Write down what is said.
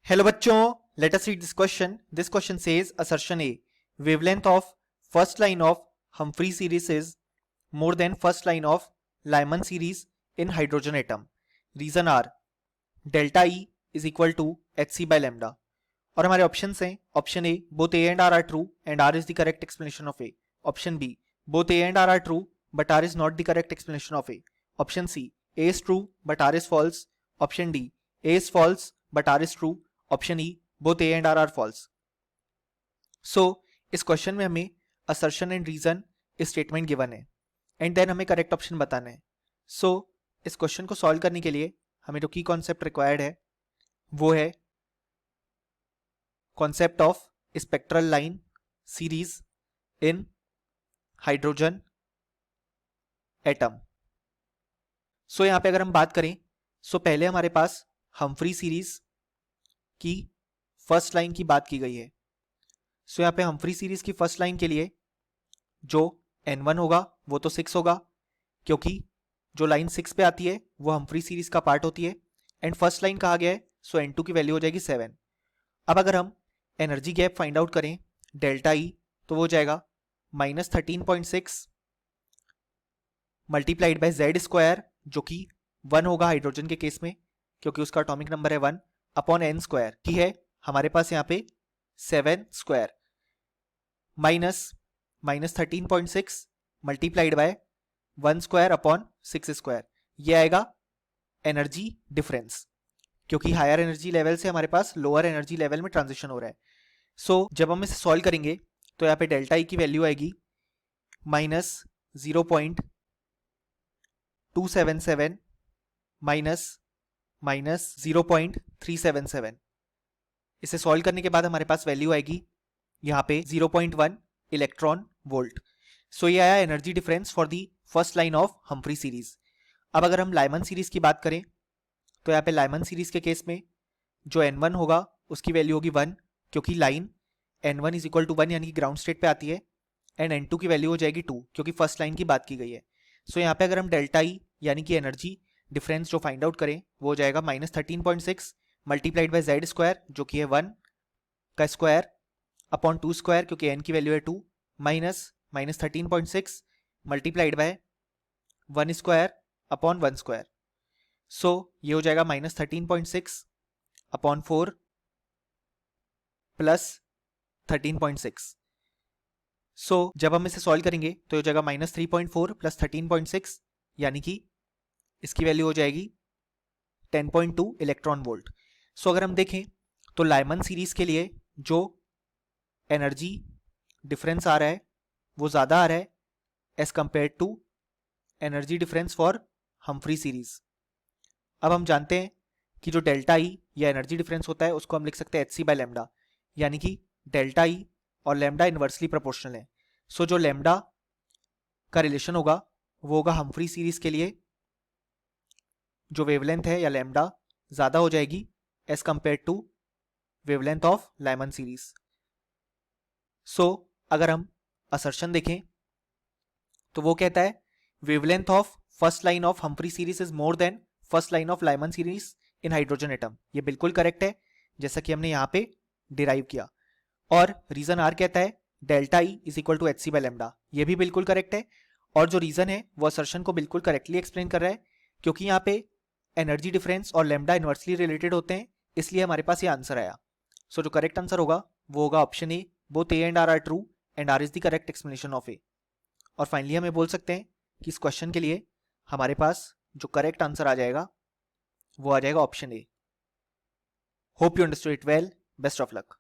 Hello बच्चों, let us read this question. This question says assertion A. Wavelength of first line of Humphrey series is more than first line of Lyman series in hydrogen atom. Reason are delta E is equal to hc by lambda. और हमारे options हैं option A both A and R are true and R is the correct explanation of A. Option B both A and R are true but R is not the correct explanation of A. Option C A is true but R is false. Option D A is false but R is true. Option E both A and R are false. So इस question में हमें assertion and reason statement given है and then हमें correct option बताना है. सो इस question को solve करने के लिए हमें जो की कॉन्सेप्ट रिक्वायर्ड है वो है concept of spectral line series in hydrogen atom. So यहां पे अगर हम बात करें पहले हमारे पास हम्फ्री सीरीज की फर्स्ट लाइन की बात की गई है. सो यहाँ पे हम्फ्री सीरीज की फर्स्ट लाइन के लिए जो N1 होगा वो तो 6 होगा क्योंकि जो लाइन 6 पे आती है वो हम्फ्री सीरीज का पार्ट होती है एंड फर्स्ट लाइन कहा गया है. सो N2 की वैल्यू हो जाएगी 7. अब अगर हम एनर्जी गैप फाइंड आउट करें डेल्टा ई तो वो हो जाएगा -13.6 मल्टीप्लाइड बाय जेड स्क्वायर जो कि 1 होगा हाइड्रोजन के केस में क्योंकि उसका एटॉमिक नंबर है 1 अपॉन एन स्क्वायर की है हमारे पास यहाँ पे 7 square minus 13.6 multiplied by 1 square upon 6 square. ये आएगा एनर्जी डिफरेंस क्योंकि हायर एनर्जी लेवल से हमारे पास लोअर एनर्जी लेवल में ट्रांजिशन हो रहा है. सो जब हम इसे सॉल्व करेंगे तो यहाँ पे डेल्टा ई की वैल्यू आएगी -0.277 माइनस 0.377. इसे सॉल्व करने के बाद हमारे पास वैल्यू आएगी यहाँ पे 0.1 इलेक्ट्रॉन वोल्ट. सो ये आया energy difference for the first line of Humphrey series. अब अगर हम लाइमन सीरीज की बात करें तो यहाँ पे लाइमन सीरीज के केस में जो N1 होगा उसकी वैल्यू होगी 1 क्योंकि line N1 is equal to 1 यानी कि ग्राउंड स्टेट पे आती है एंड N2 की वैल्यू हो जाएगी 2 क्योंकि फर्स्ट लाइन की बात की गई है. सो यहाँ पे अगर हम डेल्टा ई यानी कि एनर्जी डिफरेंस जो फाइंड आउट करें वो हो जाएगा -13.6 मल्टीप्लाइड बाय जेड स्क्वायर जो कि है 1 का स्क्वायर अपॉन 2 स्क्वायर क्योंकि n की वैल्यू है 2 minus -13.6 multiplied by 1 square upon 1 square. So ये हो जाएगा -13.6 अपॉन 4 प्लस 13.6. सो जब हम इसे सॉल्व करेंगे तो हो जाएगा -3.4 प्लस 13.6 यानी कि इसकी वैल्यू हो जाएगी 10.2 इलेक्ट्रॉन वोल्ट. सो अगर हम देखें तो लाइमन सीरीज के लिए जो एनर्जी डिफरेंस आ रहा है वो ज़्यादा आ रहा है as compare to energy difference for Humphrey series. अब हम जानते हैं कि जो डेल्टा ई या एनर्जी डिफरेंस होता है उसको हम लिख सकते हैं hc बाय लैम्डा यानी कि डेल्टा ई और लैम्डा इनवर्सली प्रोपोर्शनल है. सो जो लैम्डा का रिलेशन होगा वो होगा हम्फ्री सीरीज के लिए जो वेवलेंथ है या लैम्डा ज़्यादा हो जाएगी as compare to wavelength of Lyman series. So अगर हम असर्शन देखें तो वो कहता है wavelength of first line of Humphrey series is more than first line of Lyman series in hydrogen atom. ये बिल्कुल करेक्ट है जैसा कि हमने यहाँ पे डिराइव किया. और रीजन आर कहता है delta E is equal to hc by lambda. ये भी बिल्कुल करेक्ट है और जो रीजन है वो असर्शन को बिल्कुल करेक्टली एक्सप्लेन कर रहा है क्योंकि यहाँ पे एनर्जी डिफरेंस और लैम्डा इनवर्सली रिलेटेड होते हैं इसलिए हमारे पास ये आंसर आया. सो जो करेक्ट आंसर होगा वो होगा option A both A and R are true and R is the correct explanation of A. और फाइनली हमें बोल सकते हैं कि इस क्वेश्चन के लिए हमारे पास जो करेक्ट आंसर आ जाएगा वो आ जाएगा option A. Hope you understood it well. Best of luck.